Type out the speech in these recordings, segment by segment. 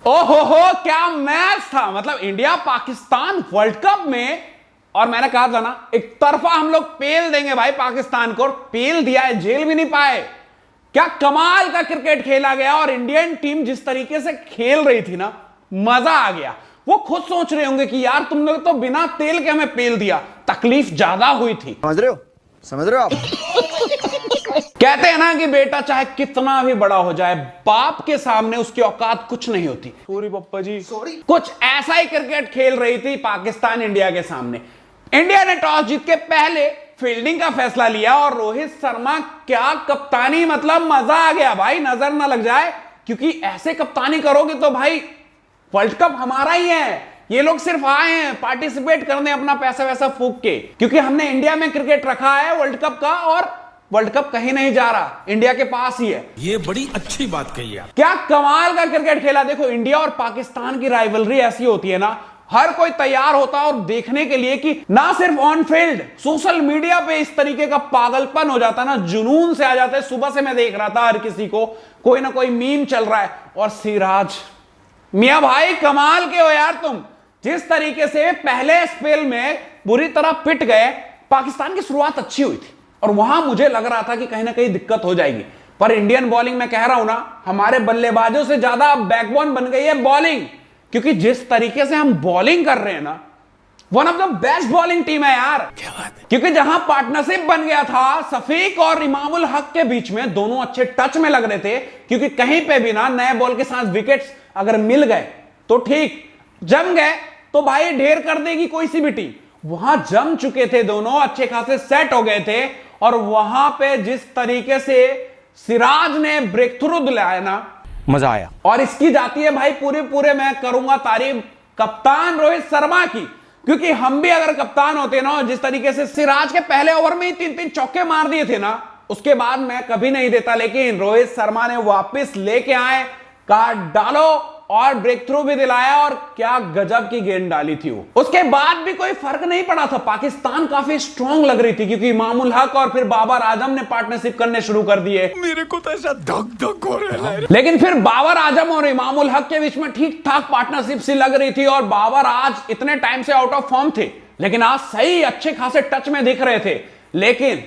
ओहो क्या मैच था। मतलब इंडिया पाकिस्तान वर्ल्ड कप में, और मैंने कहा था ना एक तरफा हम लोग पेल देंगे भाई पाकिस्तान को, पेल दिया है, झेल भी नहीं पाए। क्या कमाल का क्रिकेट खेला गया, और इंडियन टीम जिस तरीके से खेल रही थी ना, मजा आ गया। वो खुद सोच रहे होंगे कि यार तुम लोग तो बिना तेल के हमें पेल दिया, तकलीफ ज्यादा हुई थी। समझ रहे हो आप? कहते हैं ना कि बेटा चाहे कितना भी बड़ा हो जाए, बाप के सामने उसकी औकात कुछ नहीं होती। सॉरी पप्पा जी, सॉरी। कुछ ऐसा ही क्रिकेट खेल रही थी पाकिस्तान इंडिया के सामने। इंडिया ने टॉस जीत के पहले फील्डिंग का फैसला लिया, और रोहित शर्मा क्या कप्तानी, मतलब मजा आ गया भाई, नजर ना लग जाए। क्योंकि ऐसे कप्तानी करोगे तो भाई वर्ल्ड कप हमारा ही है। ये लोग सिर्फ आए हैं पार्टिसिपेट करने, अपना पैसा वैसा फूक के, क्योंकि हमने इंडिया में क्रिकेट रखा है वर्ल्ड कप का, और वर्ल्ड कप कहीं नहीं जा रहा, इंडिया के पास ही है। ये बड़ी अच्छी बात कही आप। क्या कमाल का क्रिकेट खेला। देखो इंडिया और पाकिस्तान की राइवलरी ऐसी होती है ना, हर कोई तैयार होता है और देखने के लिए कि ना सिर्फ ऑन फील्ड, सोशल मीडिया पे इस तरीके का पागलपन हो जाता है ना, जुनून से आ जाता है। सुबह से मैं देख रहा था हर किसी को कोई ना कोई मीम चल रहा है। और सिराज, मियां भाई कमाल के हो यार तुम, जिस तरीके से पहले स्पेल में बुरी तरह पिट गए। पाकिस्तान की शुरुआत अच्छी हुई थी और वहां मुझे लग रहा था कि कहीं ना कहीं दिक्कत हो जाएगी, पर इंडियन बॉलिंग में कह रहा हूं ना, हमारे बल्लेबाजों से ज्यादा बैकबोन बन गई है बॉलिंग। क्योंकि जिस तरीके से हम बॉलिंग कर रहे हैं ना, one of the best bowling team है यार। क्या बात है। क्योंकि जहां पार्टनरशिप बन गया था शफीक और इमामुल हक के बीच में, दोनों अच्छे टच में लग रहे थे। क्योंकि कहीं पे भी ना नए बॉल के साथ विकेट्स अगर मिल गए तो ठीक, जम गए तो भाई ढेर कर देगी कोई सी भी टीम। वहां जम चुके थे दोनों, अच्छे खासे सेट हो गए थे। और वहां पे जिस तरीके से सिराज ने ब्रेक थ्रू दिलाया ना, मजा आया। और इसकी जाती है भाई पूरे मैं करूंगा तारीफ कप्तान रोहित शर्मा की। क्योंकि हम भी अगर कप्तान होते ना, जिस तरीके से सिराज के पहले ओवर में ही 3-3 चौके मार दिए थे ना, उसके बाद मैं कभी नहीं देता। लेकिन रोहित शर्मा ने वापस लेके आए, काट डालो और ब्रेक थ्रू भी दिलाया, और क्या गजब की गेंद डाली थी वो। उसके बाद भी कोई फर्क नहीं पड़ा था, पाकिस्तान काफी स्ट्रांग लग रही थी। क्योंकि इमामुल हक और फिर बाबर आजम ने पार्टनरशिप करने शुरू कर दिए। मेरे को तो ऐसा धक धक हो रहा है। लेकिन फिर बाबर आजम और इमामुल हक के बीच में ठीक ठाक पार्टनरशिप सी लग रही थी, और बाबर आज इतने टाइम से आउट ऑफ फॉर्म थे, लेकिन आज सही अच्छे खासे टच में दिख रहे थे। लेकिन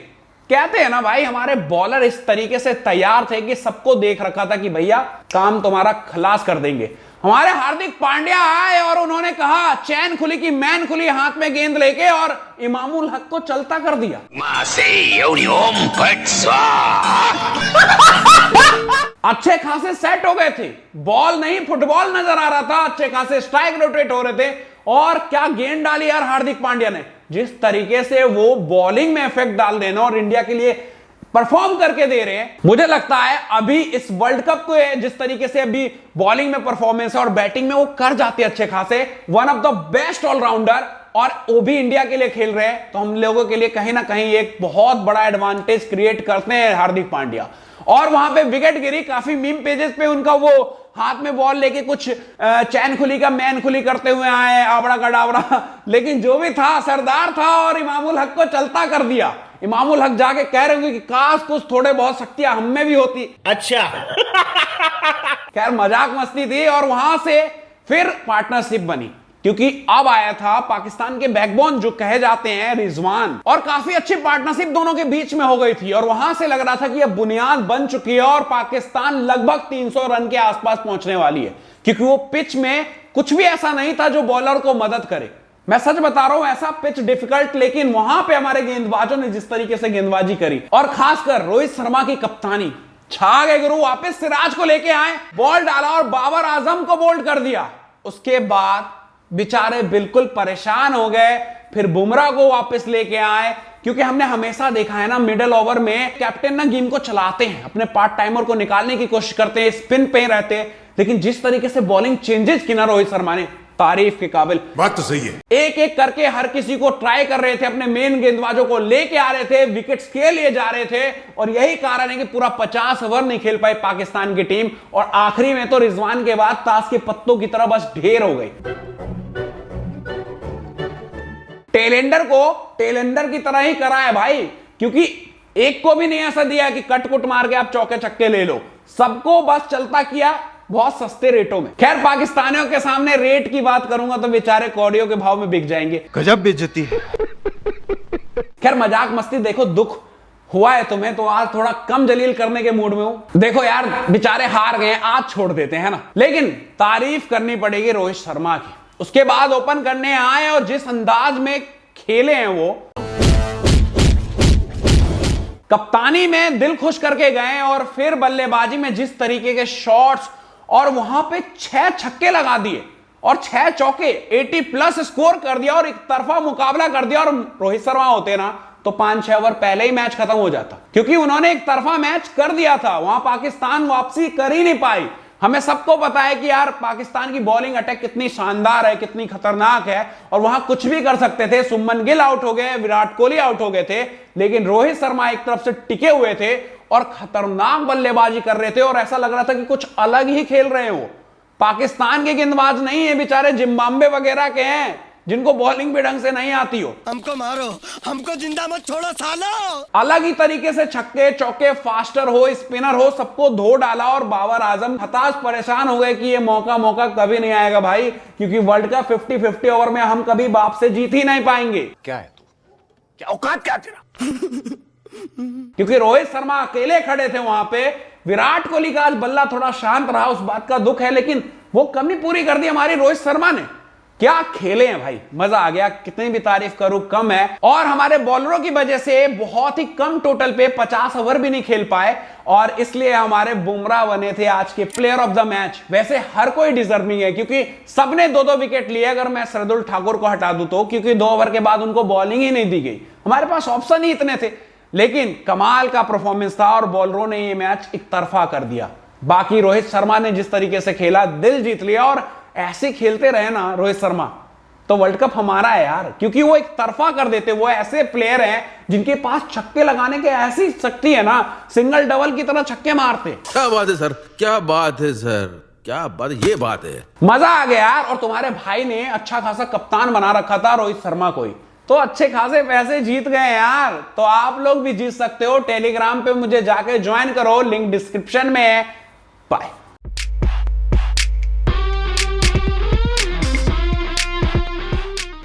कहते हैं ना भाई, हमारे बॉलर इस तरीके से तैयार थे कि सबको देख रखा था कि भैया काम तुम्हारा खलास कर देंगे। हमारे हार्दिक पांड्या आए और उन्होंने कहा चैन खुली की मैन खुली, हाथ में गेंद लेके, और इमामुल हक को चलता कर दिया। अच्छे खासे सेट हो गए थे, बॉल नहीं फुटबॉल नजर आ रहा था, अच्छे खासे स्ट्राइक रोटेट हो रहे थे। और क्या गेंद डाली यार हार्दिक पांड्या ने, जिस तरीके से वो बॉलिंग में इफेक्ट डाल देना और इंडिया के लिए परफॉर्म करके दे रहे हैं। मुझे लगता है अभी इस वर्ल्ड कप को जिस तरीके से अभी बॉलिंग में परफॉर्मेंस है और बैटिंग में वो कर जाते हैं अच्छे खासे, one of the best all rounder, और वो भी इंडिया के लिए खेल रहे हैं, तो हम लोगों के लिए कहीं ना कहीं एक बहुत बड़ा एडवांटेज क्रिएट करते हैं हार्दिक पांड्या। और वहां पे विकेट गिरी, काफी मीम पेजेस पे उनका वो हाथ में बॉल लेके कुछ चैन खुली का मैन खुली करते हुए आए, आबड़ा का डाबड़ा। लेकिन जो भी था सरदार था, और इमामुल हक को चलता कर दिया। इमामुल हक जाके कह रहे होंगे कि काश कुछ थोड़े बहुत शक्तियां हम में भी होती। अच्छा। खैर मजाक मस्ती थी, और वहां से फिर पार्टनरशिप बनी। क्योंकि अब आया था पाकिस्तान के बैकबोन जो कहे जाते हैं रिजवान, और काफी अच्छी पार्टनरशिप दोनों के बीच में हो गई थी। और वहां से लग रहा था कि अब बुनियाद बन चुकी है और पाकिस्तान लगभग 300 रन के आसपास पहुंचने वाली है। क्योंकि वो पिच में कुछ भी ऐसा नहीं था जो बॉलर को मदद करे। मैं सच बता रहा हूं, ऐसा पिच डिफिकल्ट, लेकिन वहां पे हमारे गेंदबाजों ने जिस तरीके से गेंदबाजी करी, और खासकर रोहित शर्मा की कप्तानी, छा गए गुरु। वापस सिराज को लेके आए, बॉल डाला और बाबर आजम को बोल्ड कर दिया। उसके बाद बेचारे बिल्कुल परेशान हो गए। फिर बुमराह को वापस लेके आए, क्योंकि हमने हमेशा देखा है ना, मिडिल ओवर में कैप्टन ना गेम को चलाते हैं, अपने पार्ट टाइमर को निकालने की कोशिश करते हैं, स्पिन पे रहते हैं। लेकिन जिस तरीके से बॉलिंग चेंजेस की ना रोहित शर्मा ने, तारीफ के काबिल। बात तो सही है। एक एक करके हर किसी को ट्राई कर रहे थे, अपने मेन गेंदबाजों को लेके आ रहे थे, विकेट्स के लिए जा रहे थे। और यही कारण है कि पूरा 50 ओवर नहीं खेल पाई पाकिस्तान की टीम, और आखिरी में तो रिजवान के बाद ताश के पत्तों की तरह बस ढेर हो गई। टेलेंडर को टेलेंडर की तरह ही करा है भाई, क्योंकि एक को भी नहीं ऐसा दिया कि कट कुट मार के आप चौके छक्के ले लो, सबको बस चलता किया, बहुत सस्ते रेटों में। खैर पाकिस्तानियों के सामने रेट की बात करूंगा तो बेचारे कौड़ियों के भाव में बिक जाएंगे। गजब बेइज्जती है। खैर मजाक मस्ती, देखो दुख हुआ है तुम्हें तो आज थोड़ा कम जलील करने के मूड में हूं। देखो यार बेचारे हार गए, आज छोड़ देते हैं ना, लेकिन तारीफ करनी पड़ेगी रोहित शर्मा की। उसके बाद ओपन करने आए और जिस अंदाज में खेले हैं वो, कप्तानी में दिल खुश करके गए और फिर बल्लेबाजी में जिस तरीके के शॉट्स, और वहां पे 6 छक्के लगा दिए और 6 चौके, 80+ स्कोर कर दिया और एक तरफा मुकाबला कर दिया। और रोहित शर्मा होते ना तो 5-6 ओवर पहले ही मैच खत्म हो जाता, क्योंकि उन्होंने एक तरफा मैच कर दिया था। वहां पाकिस्तान वापसी कर ही नहीं पाई। हमें सबको पता है कि यार पाकिस्तान की बॉलिंग अटैक कितनी शानदार है, कितनी खतरनाक है, और वहां कुछ भी कर सकते थे। सुमन गिल आउट हो गए, विराट कोहली आउट हो गए थे, लेकिन रोहित शर्मा एक तरफ से टिके हुए थे और खतरनाक बल्लेबाजी कर रहे थे और ऐसा लग रहा था कि कुछ अलग ही खेल रहे हो। पाकिस्तान के गेंदबाज नहीं है बेचारे, जिम्बाब्वे वगैरह के हैं जिनको बॉलिंग भी ढंग से नहीं आती हो। हमको मारो, हमको जिंदा मत छोड़ो सालो। अलग ही तरीके से छक्के चौके, फास्टर हो स्पिनर हो, सबको धो डाला और बाबर आजम हताश परेशान हो गए कि ये मौका कभी नहीं आएगा भाई, क्योंकि वर्ल्ड कप 50-50 ओवर में हम कभी बाप से जीत ही नहीं पाएंगे। क्या है तू, क्या औकात क्या तेरा? क्योंकि रोहित शर्मा अकेले खड़े थे वहां पे। विराट कोहली का आज बल्ला थोड़ा शांत रहा, उस बात का दुख है, लेकिन वो कमी पूरी कर दी हमारी रोहित शर्मा ने। क्या खेले हैं भाई, मजा आ गया, कितनी भी तारीफ करूं कम है। और हमारे बॉलरों की वजह से बहुत ही कम टोटल पे 50 ओवर भी नहीं खेल पाए, और इसलिए हमारे बुमराह बने थे आज के प्लेयर ऑफ द मैच। वैसे हर कोई डिजर्विंग है, क्योंकि सबने 2-2 विकेट लिए, अगर मैं सरदुल ठाकुर को हटा दूं तो, क्योंकि 2 ओवर के बाद उनको बॉलिंग ही नहीं दी गई। हमारे पास ऑप्शन ही इतने थे, लेकिन कमाल का परफॉर्मेंस था और बॉलरों ने ये मैच एक तरफा कर दिया। बाकी रोहित शर्मा ने जिस तरीके से खेला, दिल जीत लिया, और ऐसे खेलते रहे ना रोहित शर्मा तो वर्ल्ड कप हमारा है यार, क्योंकि वो एक तरफा कर देते। वो ऐसे प्लेयर हैं जिनके पास छक्के लगाने की ऐसी शक्ति है ना, सिंगल डबल की तरह छक्के मारते। क्या बात है सर, क्या बात है सर, क्या बात, ये बात है। मजा आ गया यार। और तुम्हारे भाई ने अच्छा खासा कप्तान बना रखा था रोहित शर्मा को ही, तो अच्छे खासे पैसे जीत गए यार। तो आप लोग भी जीत सकते हो। टेलीग्राम पे मुझे जाके ज्वाइन करो, लिंक डिस्क्रिप्शन में है। बाय।